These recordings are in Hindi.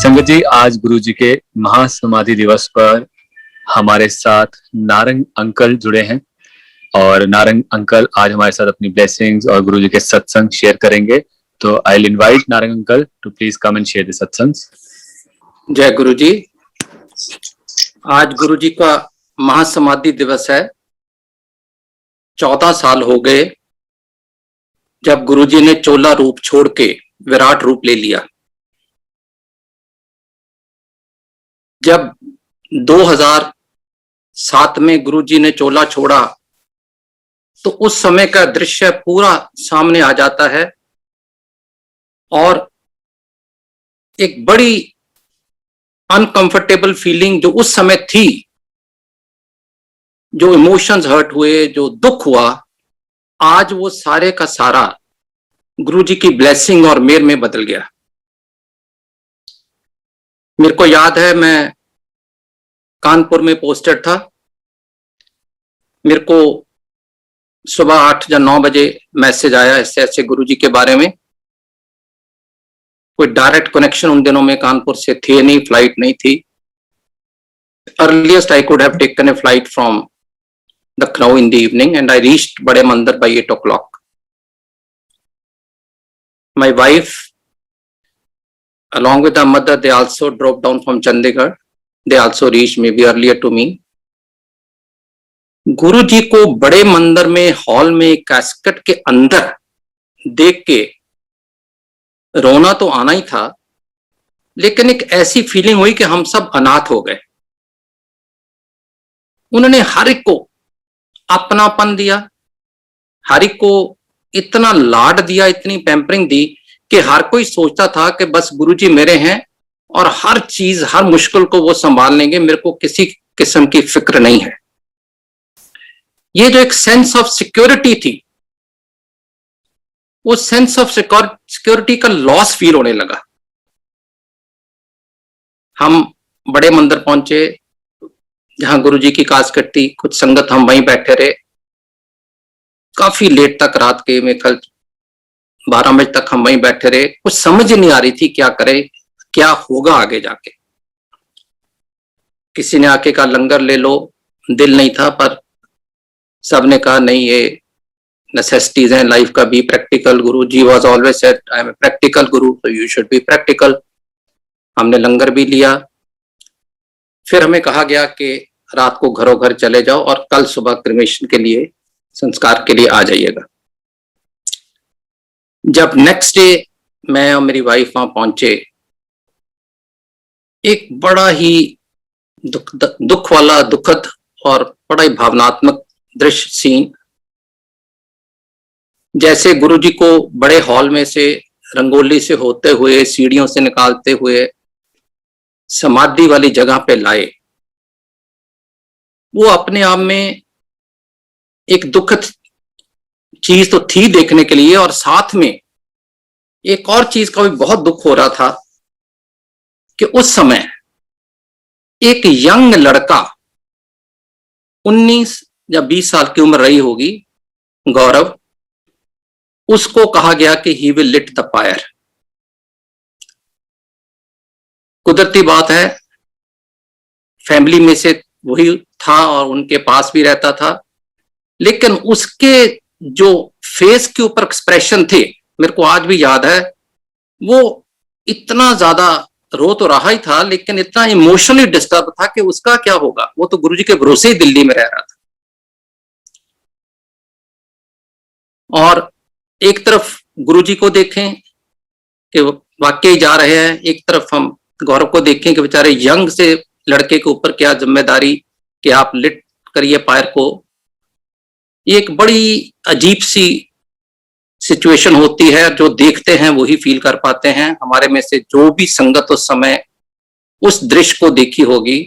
संगत जी, आज गुरु जी के महासमाधि दिवस पर हमारे साथ नारंग अंकल जुड़े हैं और नारंग अंकल आज हमारे साथ अपनी ब्लेसिंग्स और गुरु जी के सत्संग शेयर करेंगे। तो I will invite Narang uncle to please come and share the satsangs. जय गुरु जी। आज गुरु जी का महासमाधि दिवस है। 14 साल हो गए जब गुरु जी ने चोला रूप छोड़ के विराट रूप ले लिया। जब 2007 में गुरु जी ने चोला छोड़ा तो उस समय का दृश्य पूरा सामने आ जाता है और एक बड़ी अनकंफर्टेबल फीलिंग जो उस समय थी, जो इमोशंस हर्ट हुए, जो दुख हुआ, आज वो सारे का सारा गुरु जी की ब्लेसिंग और मेहर में बदल गया। मेरे को याद है, मैं कानपुर में पोस्टेड था। मेरे को सुबह 8 या 9 बजे मैसेज आया ऐसे ऐसे गुरु जी के बारे में। कोई डायरेक्ट कनेक्शन उन दिनों में कानपुर से थे नहीं, फ्लाइट नहीं थी। Earliest I could have taken a flight from Lucknow in the evening and I reached बड़े मंदिर by 8 o'clock. My wife along with her mother, they also drove down from Chandigarh. They also reached maybe earlier to me. गुरु जी को बड़े मंदिर में हॉल में कैस्केट के अंदर देख के रोना तो आना ही था, लेकिन एक ऐसी फीलिंग हुई कि हम सब अनाथ हो गए। उन्होंने हर एक को अपनापन दिया, हर एक को इतना लाड दिया, इतनी पैम्परिंग दी कि हर कोई सोचता था कि बस गुरुजी मेरे हैं और हर चीज, हर मुश्किल को वो संभाल लेंगे, मेरे को किसी किस्म की फिक्र नहीं है। ये जो एक सेंस ऑफ सिक्योरिटी थी, वो सेंस ऑफ सिक्योरिटी का लॉस फील होने लगा। हम बड़े मंदिर पहुंचे जहां गुरुजी की कास्केट थी, कुछ संगत हम वहीं बैठे रहे काफी लेट तक, रात के में कल 12 बजे तक हम वहीं बैठे रहे। कुछ समझ नहीं आ रही थी क्या करे, क्या होगा आगे जाके। किसी ने आके कहा लंगर ले लो, दिल नहीं था, पर सबने कहा नहीं, ये नेसेसिटीज हैं लाइफ का, B practical. Guru ji was always said I am a practical guru, so you should be practical. हमने लंगर भी लिया। फिर हमें कहा गया कि रात को घरों घर चले जाओ और कल सुबह क्रिमेशन के लिए, संस्कार के लिए आ जाइएगा। जब नेक्स्ट डे मैं और मेरी वाइफ वहां पहुंचे, एक बड़ा ही दुख वाला, दुखद और बड़ा ही भावनात्मक दृश्य सीन। जैसे गुरुजी को बड़े हॉल में से रंगोली से होते हुए, सीढ़ियों से निकालते हुए समाधि वाली जगह पे लाए, वो अपने आप में एक दुखद चीज तो थी देखने के लिए, और साथ में एक और चीज का भी बहुत दुख हो रहा था कि उस समय एक यंग लड़का, 19 या 20 साल की उम्र रही होगी, गौरव, उसको कहा गया कि he will lit the fire. कुदरती बात है, फैमिली में से वही था और उनके पास भी रहता था, लेकिन उसके जो फेस के ऊपर एक्सप्रेशन थे, मेरे को आज भी याद है, वो इतना ज्यादा रो तो रहा ही था, लेकिन इतना इमोशनली डिस्टर्ब था कि उसका क्या होगा। वो तो गुरुजी के भरोसे ही दिल्ली में रह रहा था। और एक तरफ गुरुजी को देखें कि वाकई जा रहे हैं, एक तरफ हम गौरव को देखें कि बेचारे यंग से लड़के के ऊपर क्या जिम्मेदारी कि आप लिट करिए फायर को। ये एक बड़ी अजीब सी सिचुएशन होती है, जो देखते हैं वही फील कर पाते हैं। हमारे में से जो भी संगत उस समय उस दृश्य को देखी होगी,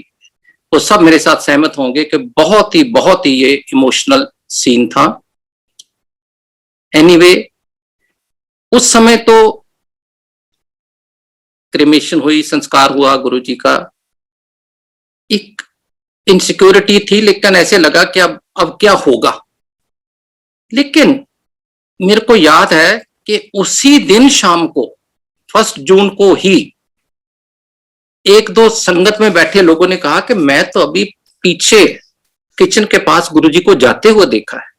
वो सब मेरे साथ सहमत होंगे कि बहुत ही ये इमोशनल सीन था। एनीवे, उस समय तो क्रिमेशन हुई, संस्कार हुआ गुरु जी का। एक इनसिक्योरिटी थी, लेकिन ऐसे लगा कि अब क्या होगा। लेकिन मेरे को याद है कि उसी दिन शाम को 1 जून को ही एक दो संगत में बैठे लोगों ने कहा कि मैं तो अभी पीछे किचन के पास गुरुजी को जाते हुए देखा है।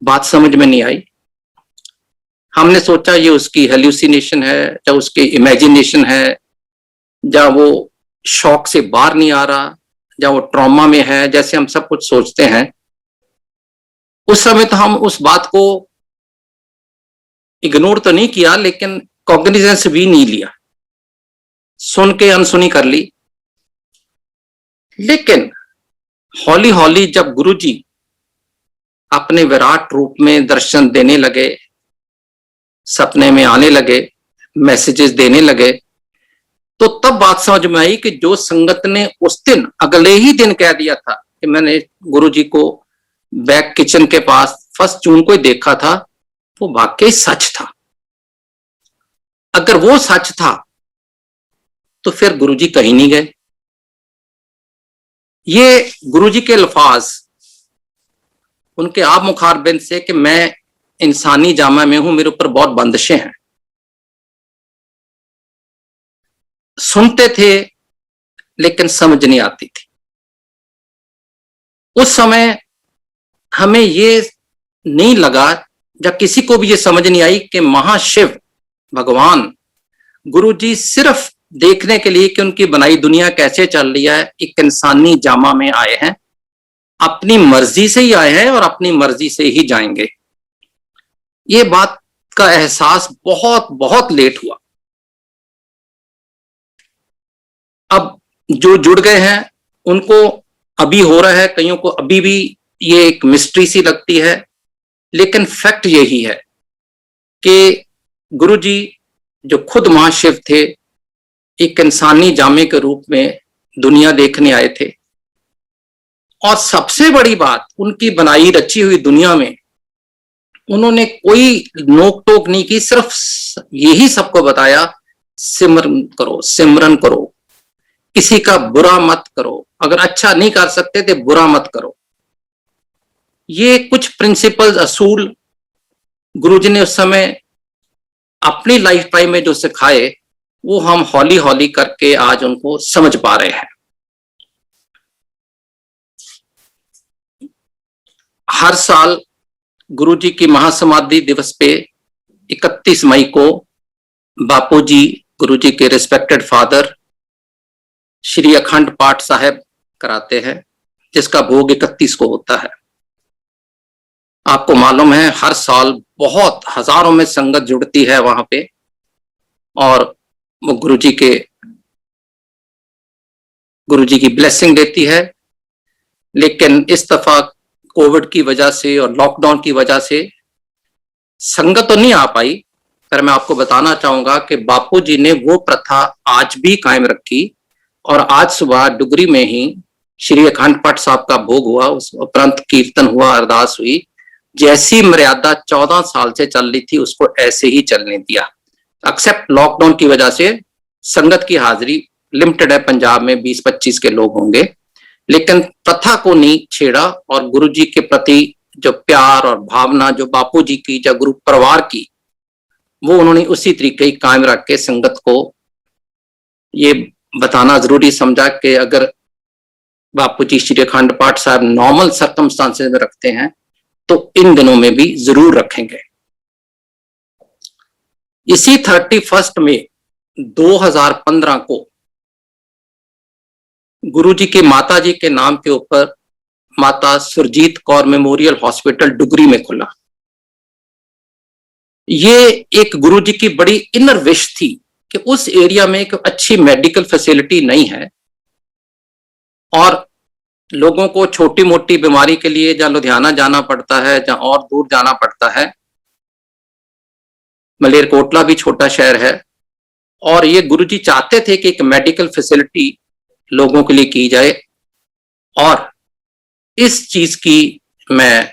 बात समझ में नहीं आई। हमने सोचा ये उसकी हेल्यूसिनेशन है, या उसकी इमेजिनेशन है, या वो शॉक से बाहर नहीं आ रहा, या वो ट्रॉमा में है, जैसे हम सब कुछ सोचते हैं। उस समय तो हम उस बात को इग्नोर तो नहीं किया, लेकिन कॉग्निजेंस भी नहीं लिया, सुन के अनसुनी कर ली। लेकिन हौली हौली जब गुरुजी अपने विराट रूप में दर्शन देने लगे, सपने में आने लगे, मैसेजेस देने लगे, तो तब बात समझ में आई कि जो संगत ने उस दिन अगले ही दिन कह दिया था कि मैंने गुरुजी को बैक किचन के पास 1 जून को ही देखा था, वो वाकई सच था। अगर वो सच था तो फिर गुरुजी कहीं नहीं गए। ये गुरुजी के अल्फाज उनके आप मुखारबिंद से कि मैं इंसानी जामा में हूं, मेरे ऊपर बहुत बंदिशें हैं, सुनते थे लेकिन समझ नहीं आती थी। उस समय हमें ये नहीं लगा, या किसी को भी ये समझ नहीं आई कि महाशिव भगवान गुरुजी सिर्फ देखने के लिए कि उनकी बनाई दुनिया कैसे चल रही है, एक इंसानी जामा में आए हैं, अपनी मर्जी से ही आए हैं और अपनी मर्जी से ही जाएंगे। ये बात का एहसास बहुत बहुत लेट हुआ। अब जो जुड़ गए हैं उनको अभी हो रहा है, कईयों को अभी भी ये एक मिस्ट्री सी लगती है, लेकिन फैक्ट यही है कि गुरुजी जो खुद महाशिव थे, एक इंसानी जामे के रूप में दुनिया देखने आए थे। और सबसे बड़ी बात, उनकी बनाई रची हुई दुनिया में उन्होंने कोई नोक टोक नहीं की, सिर्फ यही सबको बताया, सिमरन करो, सिमरन करो, किसी का बुरा मत करो, अगर अच्छा नहीं कर सकते तो बुरा मत करो। ये कुछ प्रिंसिपल्स, असूल गुरुजी ने उस समय अपनी लाइफ टाइम में जो सिखाए, वो हम हौली हौली करके आज उनको समझ पा रहे हैं। हर साल गुरुजी की महासमाधि दिवस पे 31 मई को बापूजी, गुरुजी के रिस्पेक्टेड फादर, श्री अखंड पाठ साहब कराते हैं, जिसका भोग 31 को होता है। आपको मालूम है हर साल बहुत हजारों में संगत जुड़ती है वहां पे, और वो गुरुजी की ब्लेसिंग देती है। लेकिन इस दफा कोविड की वजह से और लॉकडाउन की वजह से संगत तो नहीं आ पाई, पर मैं आपको बताना चाहूंगा कि बापूजी ने वो प्रथा आज भी कायम रखी, और आज सुबह डुगरी में ही श्री अखंड पाठ साहब का भोग हुआ, उस उपरांत कीर्तन हुआ, अरदास हुई। जैसी मर्यादा 14 साल से चल रही थी उसको ऐसे ही चलने दिया। एक्सेप्ट लॉकडाउन की वजह से संगत की हाजिरी लिमिटेड है, पंजाब में 20-25 के लोग होंगे, लेकिन प्रथा को नहीं छेड़ा, और गुरुजी के प्रति जो प्यार और भावना जो बापूजी की, जो गुरु परिवार की, वो उन्होंने उसी तरीके ही कायम रख के संगत को ये बताना जरूरी समझा कि अगर बापूजी श्री अखंड पाठ साहब नॉर्मल सर्कमस्टांसेस में रखते हैं तो इन दिनों में भी जरूर रखेंगे। इसी 31 में 2015 को गुरुजी के माता जी के नाम के ऊपर माता सुरजीत कौर मेमोरियल हॉस्पिटल डुगरी में खुला। ये एक गुरुजी की बड़ी इनर विश थी कि उस एरिया में एक अच्छी मेडिकल फैसिलिटी नहीं है, और लोगों को छोटी मोटी बीमारी के लिए जहां लुधियाना जाना पड़ता है, जहां और दूर जाना पड़ता है, मलेरकोटला भी छोटा शहर है, और ये गुरुजी चाहते थे कि एक मेडिकल फैसिलिटी लोगों के लिए की जाए। और इस चीज की मैं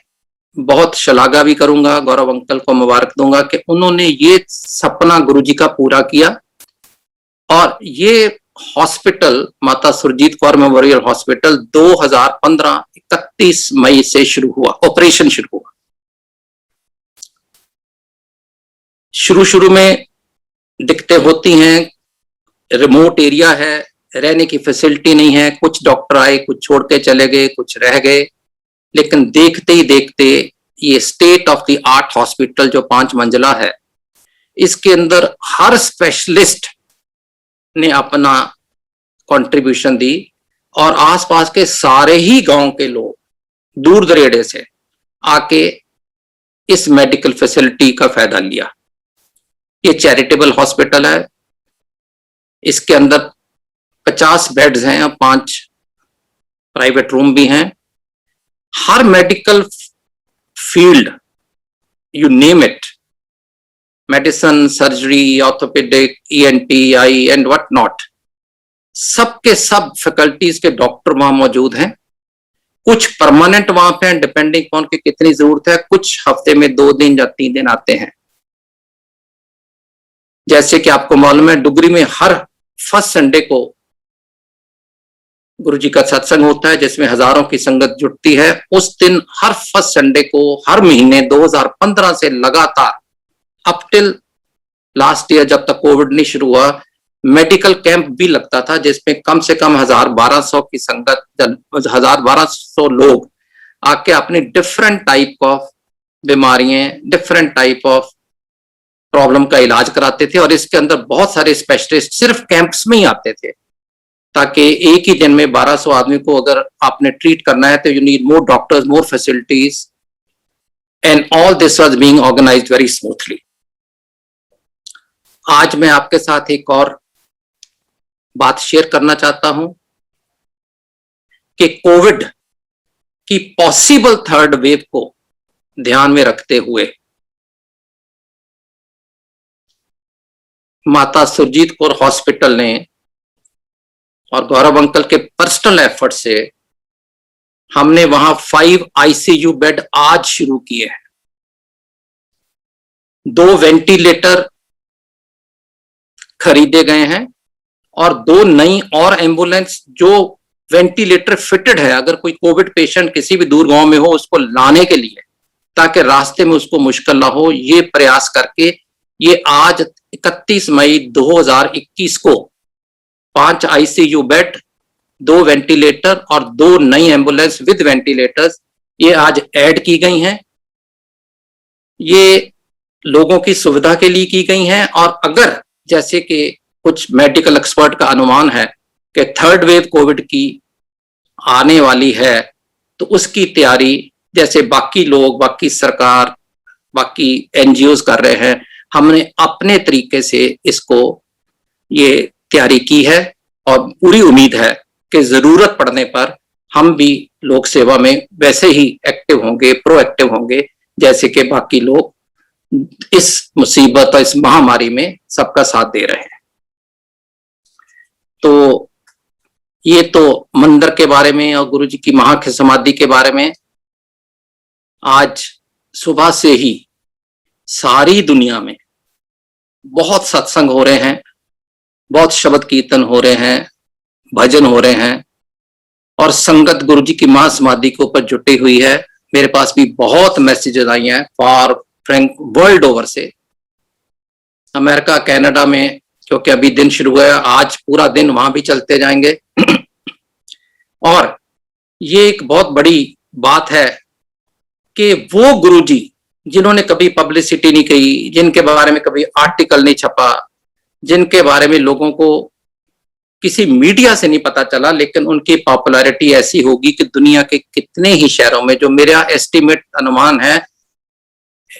बहुत शलाघा भी करूंगा, गौरव अंकल को मुबारक दूंगा कि उन्होंने ये सपना गुरुजी का पूरा किया, और ये हॉस्पिटल माता सुरजीत कौर मेमोरियल हॉस्पिटल 2015 31 मई से शुरू हुआ, ऑपरेशन शुरू हुआ। शुरू में दिक्कतें होती हैं, रिमोट एरिया है, रहने की फैसिलिटी नहीं है, कुछ डॉक्टर आए, कुछ छोड़ के चले गए, कुछ रह गए, लेकिन देखते ही देखते ये state of the art hospital जो 5 मंजिला है, इसके अंदर हर स्पेशलिस्ट ने अपना कंट्रीब्यूशन दी और आसपास के सारे ही गांव के लोग दूर दरेड़े से आके इस मेडिकल फैसिलिटी का फायदा लिया। ये चैरिटेबल हॉस्पिटल है, इसके अंदर 50 बेड्स हैं और 5 प्राइवेट रूम भी हैं। हर medical field, you name it, medicine, surgery, orthopaedic, ENT, eye and what not, सबके सब फैकल्टीज के डॉक्टर वहां मौजूद हैं। कुछ परमानेंट वहां पे हैं, डिपेंडिंग ऑन कि कितनी जरूरत है, कुछ हफ्ते में 2 दिन या 3 दिन आते हैं। जैसे कि आपको मालूम है, डुगरी में हर फर्स्ट संडे को गुरुजी का सत्संग होता है जिसमें हजारों की संगत जुटती है। उस दिन हर फर्स्ट संडे को हर महीने 2015 से लगातार अप टिल लास्ट ईयर जब तक कोविड नहीं शुरू हुआ, मेडिकल कैंप भी लगता था जिसमें कम से कम 1000-1200 की संगत, 1000-1200 लोग आके अपनी डिफरेंट टाइप ऑफ बीमारियां, डिफरेंट टाइप ऑफ प्रॉब्लम का इलाज कराते थे। और इसके अंदर बहुत सारे स्पेशलिस्ट सिर्फ कैंप्स में ही आते थे, ताकि एक ही दिन में 1200 आदमी को अगर आपने ट्रीट करना है तो you need more doctors, more facilities, and all this was being organised very smoothly. आज मैं आपके साथ एक और बात शेयर करना चाहता हूं कि कोविड की पॉसिबल थर्ड वेव को ध्यान में रखते हुए माता सुरजीत कौर हॉस्पिटल ने और गौरव अंकल के पर्सनल एफर्ट से हमने वहां 5 आईसीयू बेड आज शुरू किए हैं। 2 वेंटिलेटर खरीदे गए हैं और 2 नई और एम्बुलेंस जो वेंटिलेटर फिटेड है, अगर कोई कोविड पेशेंट किसी भी दूर गांव में हो उसको लाने के लिए, ताकि रास्ते में उसको मुश्किल ना हो, ये प्रयास करके ये आज 31 मई 2021 को 5 आईसीयू बेड, 2 वेंटिलेटर और 2 नई एम्बुलेंस विद वेंटिलेटर्स ये आज ऐड की गई हैं। ये लोगों की सुविधा के लिए की गई हैं। और अगर जैसे कि कुछ मेडिकल एक्सपर्ट का अनुमान है कि थर्ड वेव कोविड की आने वाली है, तो उसकी तैयारी जैसे बाकी लोग, बाकी सरकार, बाकी एनजीओज कर रहे हैं, हमने अपने तरीके से इसको ये तैयारी की है और पूरी उम्मीद है कि जरूरत पड़ने पर हम भी लोक सेवा में वैसे ही एक्टिव होंगे, प्रोएक्टिव होंगे, जैसे कि बाकी लोग इस मुसीबत और इस महामारी में सबका साथ दे रहे हैं। तो ये तो मंदिर के बारे में और गुरुजी की महासमाधि के बारे में आज सुबह से ही सारी दुनिया में बहुत सत्संग हो रहे हैं, बहुत शब्द कीर्तन हो रहे हैं, भजन हो रहे हैं और संगत गुरुजी की महासमाधि के ऊपर जुटी हुई है। मेरे पास भी बहुत मैसेजेस आई हैं फॉर फ्रैंक वर्ल्ड ओवर से, अमेरिका, कनाडा में, क्योंकि अभी दिन शुरू हुआ है, आज पूरा दिन वहां भी चलते जाएंगे। और ये एक बहुत बड़ी बात है कि वो गुरुजी जिन्होंने कभी पब्लिसिटी नहीं की, जिनके बारे में कभी आर्टिकल नहीं छपा, जिनके बारे में लोगों को किसी मीडिया से नहीं पता चला, लेकिन उनकी पॉपुलैरिटी ऐसी होगी कि दुनिया के कितने ही शहरों में, जो मेरा एस्टिमेट अनुमान है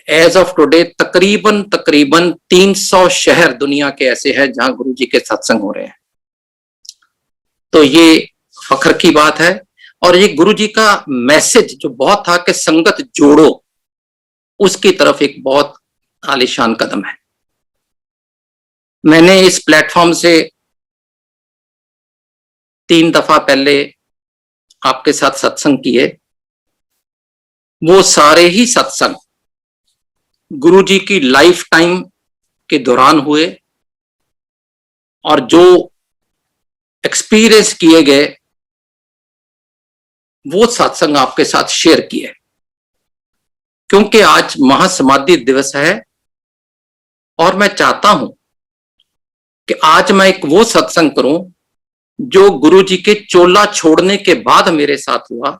एज ऑफ टुडे, तकरीबन 300 शहर दुनिया के ऐसे हैं जहां गुरुजी के सत्संग हो रहे हैं। तो ये फख्र की बात है। और ये गुरुजी का मैसेज जो बहुत था कि संगत जोड़ो, उसकी तरफ एक बहुत आलीशान कदम है। मैंने इस प्लेटफॉर्म से 3 दफा पहले आपके साथ सत्संग किए। वो सारे ही सत्संग गुरुजी की लाइफ टाइम के दौरान हुए और जो एक्सपीरियंस किए गए वो सत्संग आपके साथ शेयर किए, क्योंकि आज महासमाधि दिवस है और मैं चाहता हूं कि आज मैं एक वो सत्संग करूं जो गुरुजी के चोला छोड़ने के बाद मेरे साथ हुआ,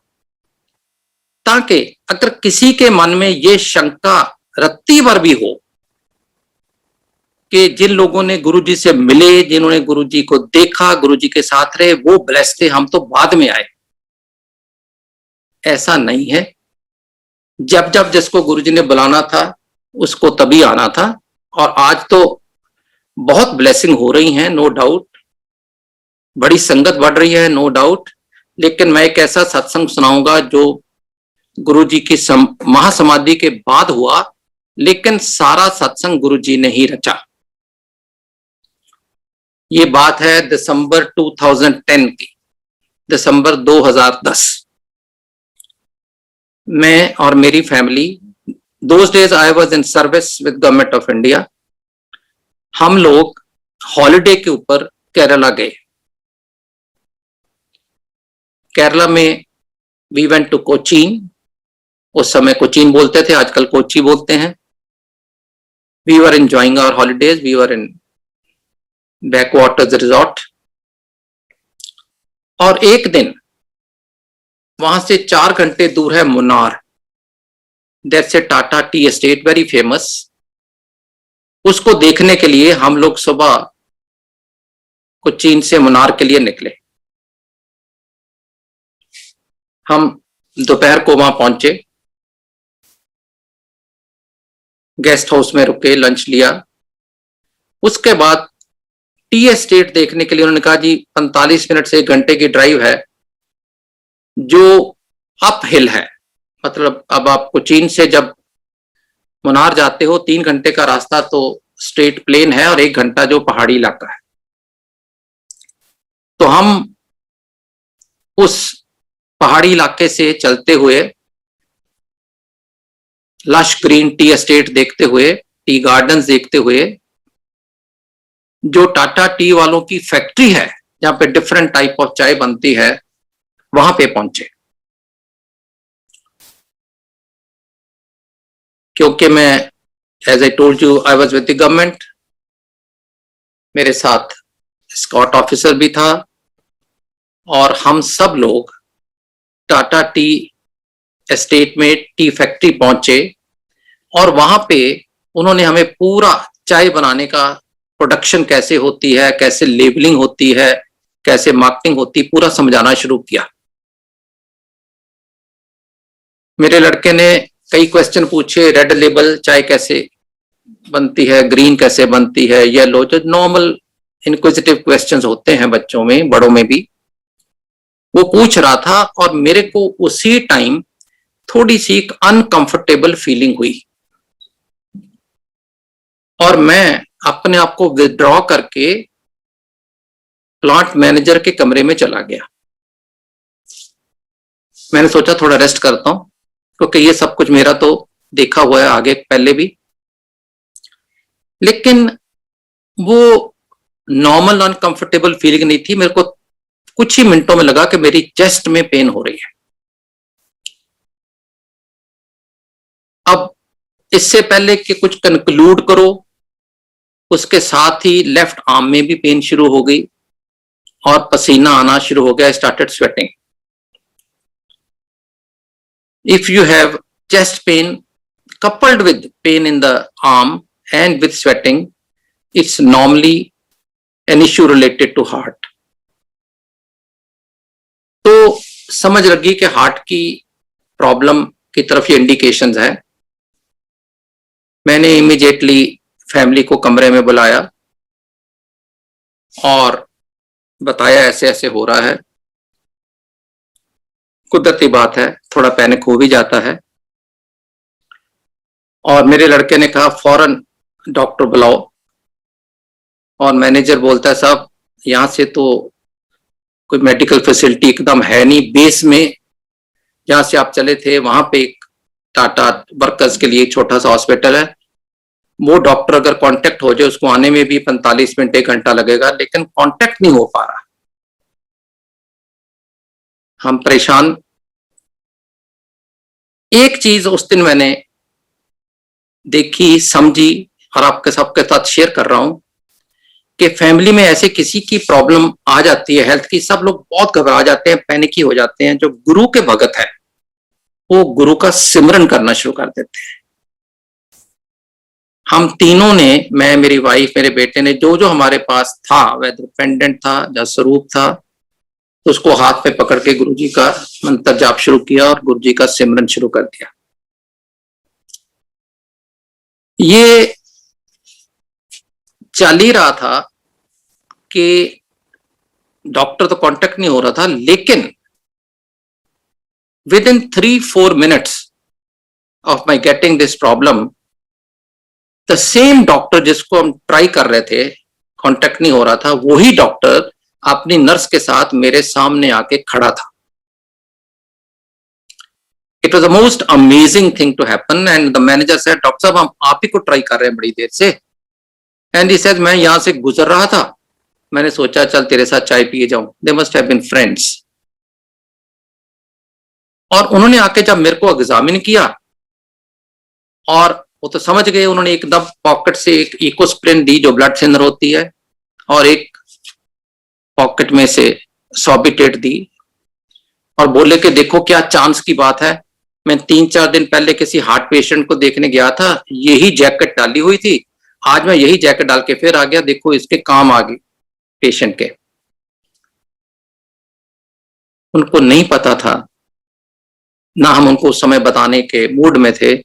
ताकि अगर किसी के मन में ये शंका रत्ती भर भी हो कि जिन लोगों ने गुरुजी से मिले, जिन्होंने गुरुजी को देखा, गुरुजी के साथ रहे, वो ब्लेस्ड थे, हम तो बाद में आए। ऐसा नहीं है। जब जब जिसको गुरुजी ने बुलाना था उसको तभी आना था। और आज तो बहुत ब्लेसिंग हो रही हैं, नो डाउट, बड़ी संगत बढ़ रही है, नो डाउट। लेकिन मैं एक ऐसा सत्संग सुनाऊंगा जो गुरुजी की महासमाधि के बाद हुआ, लेकिन सारा सत्संग गुरुजी ने ही रचा। ये बात है दिसंबर 2010 की, दिसंबर 2010। मैं और मेरी family, those days I was in service with government of India, हम लोग हॉलिडे के ऊपर केरला गए। केरला में वी वेंट टू कोचीन, उस समय कोचीन बोलते थे, आजकल कोची बोलते हैं। We were enjoying our holidays, we were in backwaters resort. और एक दिन वहां से 4 घंटे दूर है Munnar, that's a Tata tea estate, very famous. उसको देखने के लिए हम लोग सुबह कोचीन से मुन्नार के लिए निकले। हम दोपहर को वहां पहुंचे, गेस्ट हाउस में रुके, लंच लिया। उसके बाद टी एस्टेट देखने के लिए उन्होंने कहा जी 45 मिनट से 1 घंटे की ड्राइव है, जो अप हिल है। मतलब अब आप कोचीन से जब मुन्नार जाते हो 3 घंटे का रास्ता तो स्ट्रेट प्लेन है और 1 घंटा जो पहाड़ी इलाका है। तो हम उस पहाड़ी इलाके से चलते हुए लश ग्रीन टी एस्टेट देखते हुए, टी गार्डन्स देखते हुए, जो टाटा टी वालों की फैक्ट्री है जहां पे डिफरेंट टाइप ऑफ चाय बनती है, वहां पे पहुंचे। क्योंकि मैं, as I told you, I was with the government, मेरे साथ स्कॉट ऑफिसर भी था, और हम सब लोग टाटा टी एस्टेट में टी फैक्ट्री पहुंचे। और वहां पे उन्होंने हमें पूरा चाय बनाने का, प्रोडक्शन कैसे होती है, कैसे लेबलिंग होती है, कैसे मार्केटिंग होती है, पूरा समझाना शुरू किया। मेरे लड़के ने कई क्वेश्चन पूछे, रेड लेबल चाय कैसे बनती है, ग्रीन कैसे बनती है, येलो, जो नॉर्मल इनक्विजिटिव क्वेश्चंस होते हैं बच्चों में, बड़ों में भी, वो पूछ रहा था। और मेरे को उसी टाइम थोड़ी सी एक अनकंफर्टेबल फीलिंग हुई और मैं अपने आप को विथड्रॉ करके प्लांट मैनेजर के कमरे में चला गया। मैंने सोचा थोड़ा रेस्ट करता हूं, क्योंकि ये सब कुछ मेरा तो देखा हुआ है आगे पहले भी। लेकिन वो नॉर्मल अनकंफर्टेबल फीलिंग नहीं थी। मेरे को कुछ ही मिनटों में लगा कि मेरी चेस्ट में पेन हो रही है। अब इससे पहले कि कुछ कंक्लूड करो, उसके साथ ही लेफ्ट आर्म में भी पेन शुरू हो गई और पसीना आना शुरू हो गया, started sweating. If you have chest pain coupled with pain in the arm and with sweating, it's normally an issue related to heart. तो समझ लगी कि हार्ट की प्रॉब्लम की तरफ ये इंडिकेशंस है। मैंने इमीडिएटली फैमिली को कमरे में बुलाया और बताया ऐसे ऐसे हो रहा है। कुदरती बात है, थोड़ा पैनिक हो भी जाता है। और मेरे लड़के ने कहा फौरन डॉक्टर बुलाओ। और मैनेजर बोलता है साहब यहाँ से तो कोई मेडिकल फैसिलिटी एकदम है नहीं। बेस में जहाँ से आप चले थे वहां पे एक टाटा वर्कर्स के लिए एक छोटा सा हॉस्पिटल है, वो डॉक्टर अगर कांटेक्ट हो जाए उसको आने में भी 45 मिनट 1 घंटा लगेगा, लेकिन कांटेक्ट नहीं हो पा रहा। हम परेशान। एक चीज उस दिन मैंने देखी, समझी और आपके सबके साथ शेयर कर रहा हूं कि फैमिली में ऐसे किसी की प्रॉब्लम आ जाती है हेल्थ की, सब लोग बहुत घबरा जाते हैं, पैनिकी हो जाते हैं। जो गुरु के भगत है वो गुरु का सिमरन करना शुरू कर देते हैं। हम तीनों ने, मैं, मेरी वाइफ, मेरे बेटे ने, जो जो हमारे पास था, वेदर पेंडेंट था या स्वरूप था, तो उसको हाथ में पकड़ के गुरुजी का मंत्र जाप शुरू किया और गुरुजी का सिमरन शुरू कर दिया। ये चल ही रहा था कि डॉक्टर तो कांटेक्ट नहीं हो रहा था, लेकिन with in 3-4 minutes of my getting this problem, the same doctor जिसको हम ट्राई कर रहे थे, कांटेक्ट नहीं हो रहा था, वही डॉक्टर अपनी नर्स के साथ मेरे सामने आके खड़ा था। It was the most amazing thing to happen and the manager said, doctor साहब हम आप ही को ट्राई कर रहे हैं बड़ी देर से। एंड ही सेड, मैं यहां से गुजर रहा था, मैंने सोचा चल तेरे साथ चाय पिए जाऊं। They must have been friends. और उन्होंने आके जब मेरे को एग्जामिन किया, और वो तो समझ गए, उन्होंने एकदम पॉकेट से एक इकोस्प्रिन दी जो ब्लड थिनर होती है, और एक पॉकेट में से सॉबिटेट दी, और बोले कि देखो क्या चांस की बात है, मैं 3-4 दिन पहले किसी हार्ट पेशेंट को देखने गया था, यही जैकेट डाली हुई थी, आज मैं यही जैकेट डाल के फिर आ गया, देखो इसके काम आ गई पेशेंट के। उनको नहीं पता था, ना हम उनको उस समय बताने के मूड में थे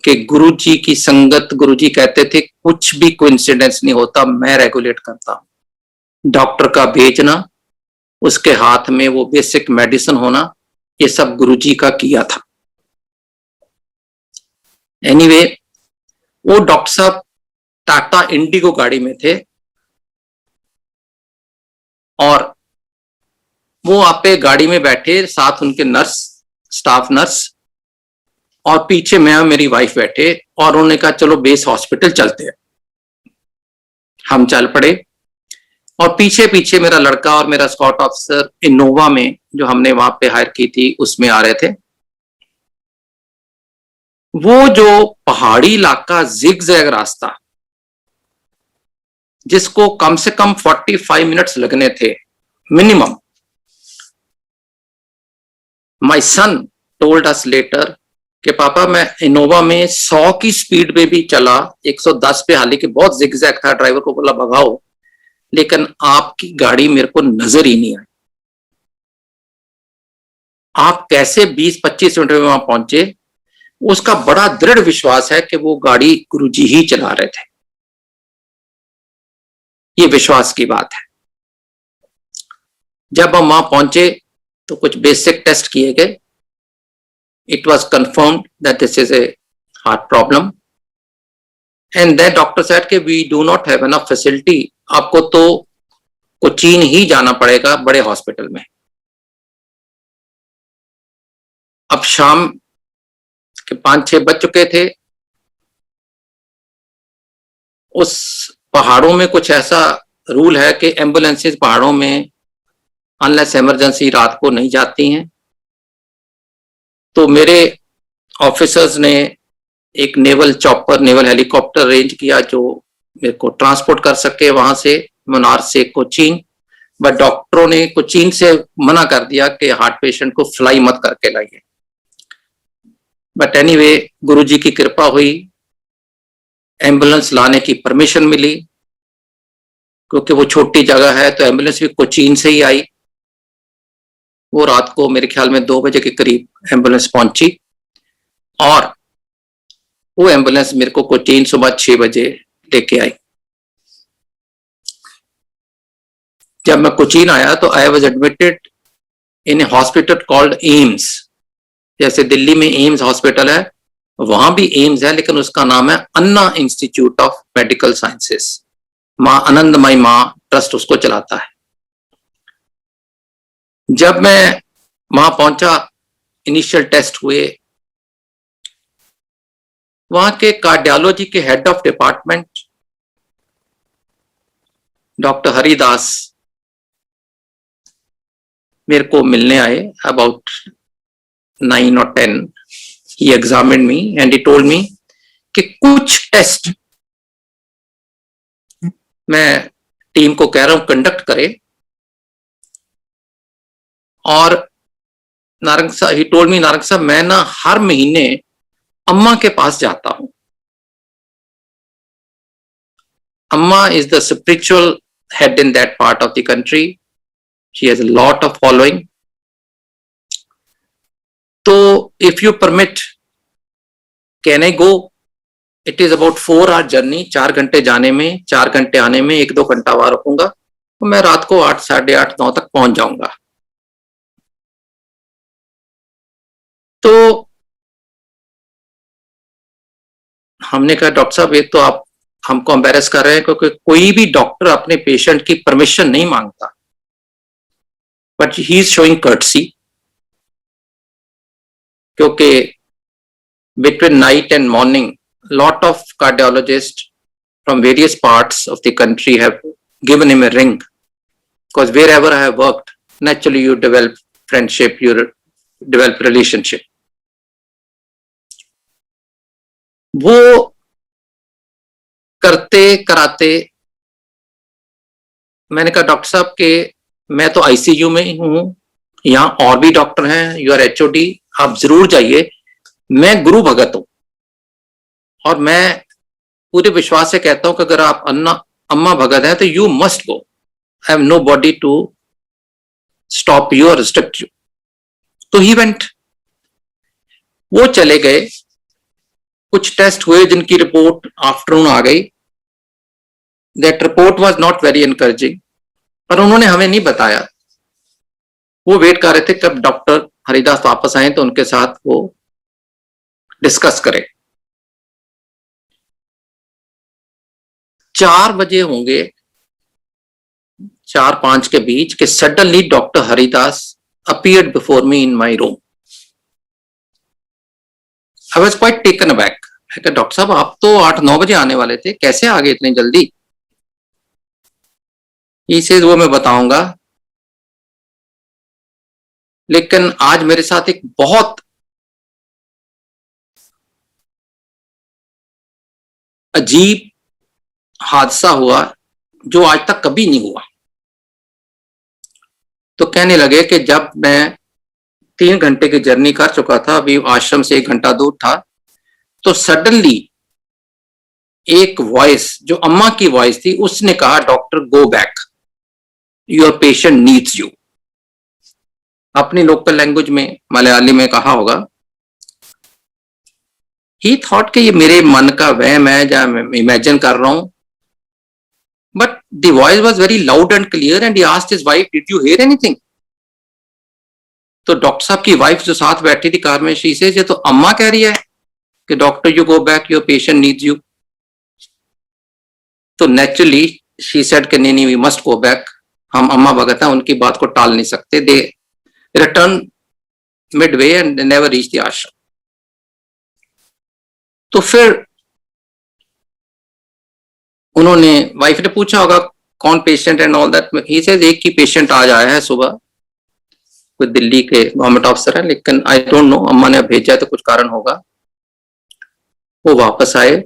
कि गुरुजी की संगत, गुरुजी कहते थे कुछ भी कोइंसिडेंस नहीं होता, मैं रेगुलेट करता हूं। डॉक्टर का भेजना, उसके हाथ में वो बेसिक मेडिसिन होना, ये सब गुरुजी का किया था। एनीवे, वो डॉक्टर साहब टाटा इंडिगो गाड़ी में थे, और वो आपे गाड़ी में बैठे, साथ उनके नर्स, स्टाफ नर्स, और पीछे मैं और मेरी वाइफ बैठे, और उन्होंने कहा चलो बेस हॉस्पिटल चलते हैं। हम चल पड़े, और पीछे पीछे मेरा लड़का और मेरा स्कॉट ऑफिसर इनोवा में, जो हमने वहां पे हायर की थी, उसमें आ रहे थे। वो जो पहाड़ी इलाका, जिगजैग रास्ता, जिसको कम से कम 45 मिनट्स लगने थे मिनिमम, माई सन टोल्ड अस लेटर कि पापा मैं इनोवा में 100 की स्पीड पे भी चला, 110 पे, हालांकि बहुत जिगजैग था, ड्राइवर को बोला भगाओ, लेकिन आपकी गाड़ी मेरे को नजर ही नहीं आई। आप कैसे 20-25 मिनट में वहां पहुंचे? उसका बड़ा दृढ़ विश्वास है कि वो गाड़ी गुरुजी ही चला रहे थे। ये विश्वास की बात है। जब हम वहां पहुंचे तो कुछ बेसिक टेस्ट किए गए। It was confirmed that this is a heart problem, and that doctor said कि we do not have enough facility, आपको तो कोचीन ही जाना पड़ेगा बड़े हॉस्पिटल में। अब शाम के 5-6 बज चुके थे। उस पहाड़ों में कुछ ऐसा रूल है कि एम्बुलेंसेस पहाड़ों में अनलेस इमरजेंसी रात को नहीं जाती हैं। तो मेरे ऑफिसर्स ने एक naval chopper, naval helicopter arrange किया जो मेरे को ट्रांसपोर्ट कर सके वहां से, मुनार से कोचीन। बट डॉक्टरों ने कोचीन से मना कर दिया कि हार्ट पेशेंट को फ्लाई मत करके लाइए। बट एनीवे, गुरुजी की कृपा हुई, एम्बुलेंस लाने की परमिशन मिली, क्योंकि वो छोटी जगह है, तो एम्बुलेंस भी कोचीन से ही आई। वो रात को मेरे ख्याल में 2 बजे के करीब एम्बुलेंस पहुंची, और वो एम्बुलेंस मेरे को कोचीन सुबह 6 बजे लेके आई। जब मैं कोचीन आया तो I was admitted in A hospital called AIIMS. जैसे दिल्ली में एम्स हॉस्पिटल है, वहां भी एम्स है, लेकिन उसका नाम है अन्ना इंस्टीट्यूट ऑफ मेडिकल साइंसेस। मां आनंदमयी मां ट्रस्ट उसको चलाता है। जब मैं वहां पहुंचा, इनिशियल टेस्ट हुए। वहां के कार्डियोलॉजी के head of department doctor Haridas मेरे को मिलने आए। About 9 or 10 he examined me and he told me कि कुछ टेस्ट मैं टीम को कह रहा हूं कंडक्ट करे। और नारंग साहब, ही टोल्ड मी, नारंग साहब मैं ना हर महीने अम्मा के पास जाता हूं। अम्मा is the spiritual head in that part of the country. She has a lot of following. So if you permit, can I go? It is about 4-hour journey. 4 घंटे जाने में, 4 घंटे आने में, 1-2 घंटा वहां रुकूंगा, तो मैं रात को 8, 8:30, 9 तक पहुंच जाऊंगा। तो हमने कहा डॉक्टर साहब ये तो आप हमको एम्बेरस कर रहे हैं, क्योंकि कोई भी डॉक्टर अपने पेशेंट की परमिशन नहीं मांगता, but he is showing courtesy, क्योंकि between night and morning lot of cardiologists from various parts of the country have given him a ring, because wherever I have worked, naturally you develop friendship, you develop relationship. वो करते कराते मैंने कहा डॉक्टर साहब के मैं तो आईसीयू में ही हूं, यहाँ और भी डॉक्टर हैं, यू आर एचओडी, आप जरूर जाइए, मैं गुरु भगत हूं और मैं पूरे विश्वास से कहता हूं कि अगर आप अम्मा भगत हैं तो you must go, I have nobody to stop you और रिस्ट्रिक्ट यू। तो ही वेंट, वो चले गए, कुछ टेस्ट हुए जिनकी रिपोर्ट आफ्टरनून आ गई। That report was not very encouraging, पर उन्होंने हमें नहीं बताया, वो वेट कर रहे थे कब डॉक्टर हरिदास वापस आए तो उनके साथ वो डिस्कस करें। 4 बजे होंगे, 4-5 के बीच, कि suddenly doctor Haridas appeared before me in my room. I was quite taken aback. मैं कहा डॉक्टर साहब आप तो 8-9 बजे आने वाले थे, कैसे आ गए इतनी जल्दी? ही सेज वो मैं बताऊंगा, लेकिन आज मेरे साथ एक बहुत अजीब हादसा हुआ जो आज तक कभी नहीं हुआ। तो कहने लगे कि जब मैं 3 घंटे की जर्नी कर चुका था, अभी आश्रम से 1 घंटा दूर था, तो सडनली एक वॉइस जो अम्मा की वॉइस थी, उसने कहा doctor go back, your patient needs you. अपनी लोकल लैंग्वेज में, मलयाली में कहा होगा। ही थॉट कि ये मेरे मन का वहम है या मैं इमेजिन कर रहा हूं, but the voice was very loud and clear and he asked his wife, did you hear anything? तो डॉक्टर साहब की वाइफ जो साथ बैठी थी कार में, शी सेज ये तो अम्मा कह रही है कि doctor you go back, your patient needs you. तो नेचुरली शी सेड कि नहीं वी मस्ट गो बैक, हम अम्मा भगत हैं, उनकी बात को टाल नहीं सकते। They return midway and never reach the ashram. तो फिर उन्होंने, वाइफ ने पूछा होगा कौन patient and all that, he says एक ही पेशेंट आज आया है सुबह, कोई दिल्ली के गवर्नमेंट ऑफिसर है, लेकिन आई डोंट नो, अम्मा ने भेजा है तो कुछ कारण होगा। वो वापस आए,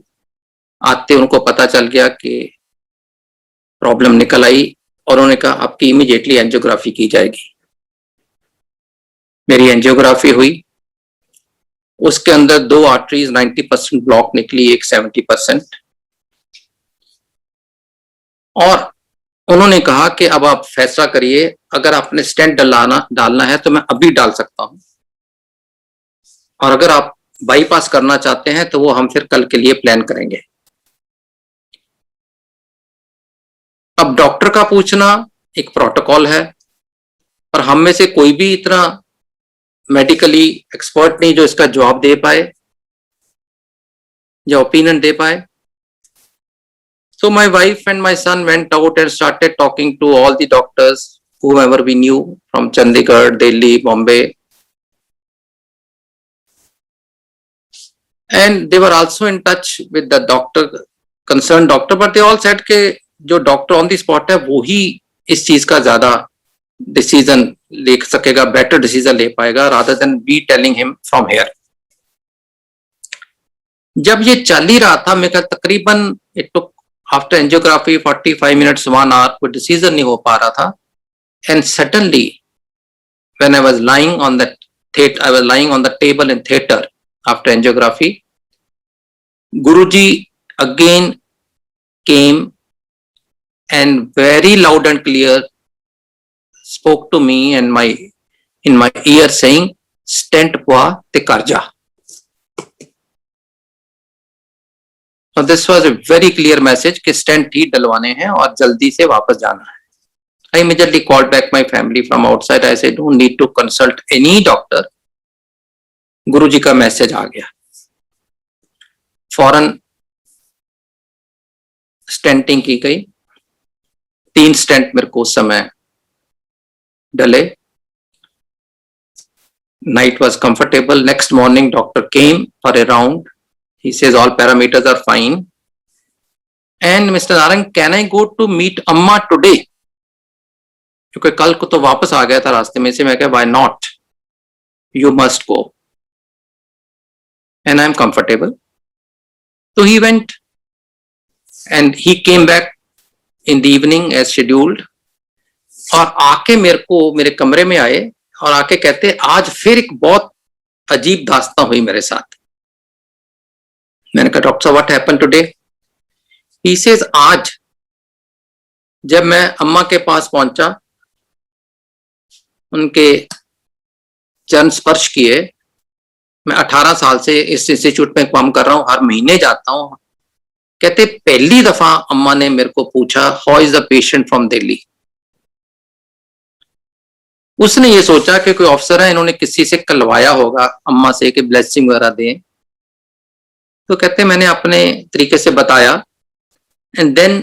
आते उनको पता चल गया कि प्रॉब्लम निकल आई और उन्होंने कहा आपकी इमीडिएटली एंजियोग्राफी की जाएगी। मेरी एंजियोग्राफी हुई, उसके अंदर 2 आर्टरीज 90% ब्लॉक निकली, एक 70%। और उन्होंने कहा कि अब आप फैसला करिए, अगर आपने स्टेंट डालना है तो मैं अभी डाल सकता हूं, और अगर आप बाईपास करना चाहते हैं तो वो हम फिर कल के लिए प्लान करेंगे। अब डॉक्टर का पूछना एक प्रोटोकॉल है, पर हम में से कोई भी इतना मेडिकली एक्सपर्ट नहीं जो इसका जवाब दे पाए या ओपिनियन दे पाए। So my wife and my son went out and started talking to all the doctors, whoever we knew from Chandigarh, Delhi, Bombay. And they were also in touch with the doctor, concerned doctor, but they all said कि जो डॉक्टर ऑन द स्पॉट है वो ही इस चीज का ज्यादा डिसीजन ले सकेगा, बेटर डिसीजन ले पाएगा, rather than we telling him from here. जब ये चल ही रहा था, मेरे तकरीबन it took after angiography 45 minutes 1 hour कोई डिसीजन नहीं हो पा रहा था. And suddenly when I was lying on the table in theater after angiography, Guruji again came and very loud and clear spoke to me and in my ear saying, "Stent हुआ ते कर जा." So this was a very clear message कि stent ही डलवाने हैं और जल्दी से वापस जाना है. I immediately called back my family from outside. I said, "Don't need to consult any doctor." गुरुजी का मैसेज आ गया. फौरन स्टेंटिंग की गई. 3 स्टेंट मेरे को उस समय डले. Night was comfortable. Next morning, doctor came for a round. He says all parameters are fine. And Mr. Narang, can I go to meet Amma today? क्योंकि कल को तो वापस आ गया था रास्ते में से. मैं कहा, why not? You must go. And I'm comfortable. So he went and he came back in the evening as scheduled. और आके मेरे कमरे में आए और आके कहते, आज फिर एक बहुत अजीब दास्तां हुई मेरे साथ. मैंने कहा, डॉक्टर साहब, what happened today? He says, आज जब मैं अम्मा के पास पहुंचा, उनके चरण स्पर्श किए. मैं 18 साल से इस इंस्टीट्यूट में काम कर रहा हूं, हर महीने जाता हूं. कहते, पहली दफा अम्मा ने मेरे को पूछा, how is the patient from Delhi. उसने ये सोचा कि कोई ऑफिसर है, इन्होंने किसी से कलवाया होगा अम्मा से कि ब्लेसिंग वगैरह दें. तो कहते, मैंने अपने तरीके से बताया. And then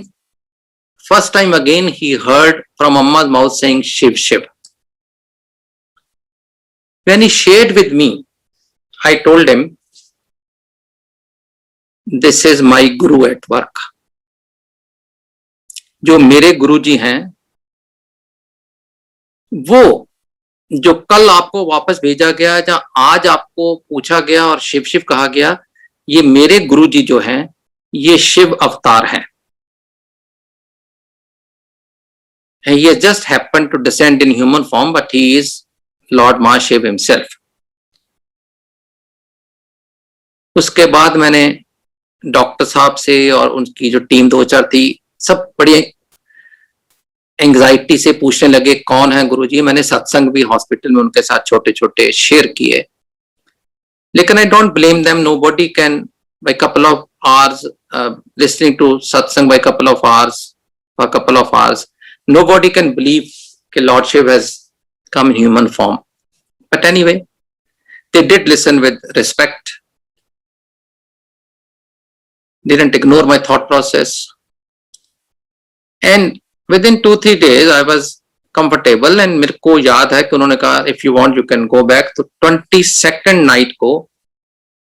first time again he heard from अम्मा's mouth saying Shiv Shiv. When he shared with me, I told him, this is my guru at work. जो मेरे गुरुजी हैं, वो जो कल आपको वापस भेजा गया, जहां आज आपको पूछा गया और शिव शिव कहा गया, ये मेरे गुरुजी जो हैं, ये शिव अवतार हैं. And he has just happened to descend in human form, but he is Lord Mahashiv himself. उसके बाद मैंने डॉक्टर साहब से और उनकी जो टीम 2-4 थी, सब बड़ी एंग्जाइटी से पूछने लगे, कौन है गुरुजी. मैंने सत्संग भी हॉस्पिटल में उनके साथ छोटे छोटे शेयर किए. लेकिन I don't blame them. Nobody can by couple of hours listening to satsang by couple of hours, nobody can believe that Lord Shiv has come in human form. But anyway, they did listen with respect, didn't ignore my thought process, and within 2-3 days I was comfortable. And मेरे को याद है कि उन्होंने कहा, if you want you can go back. तो 22nd नाइट को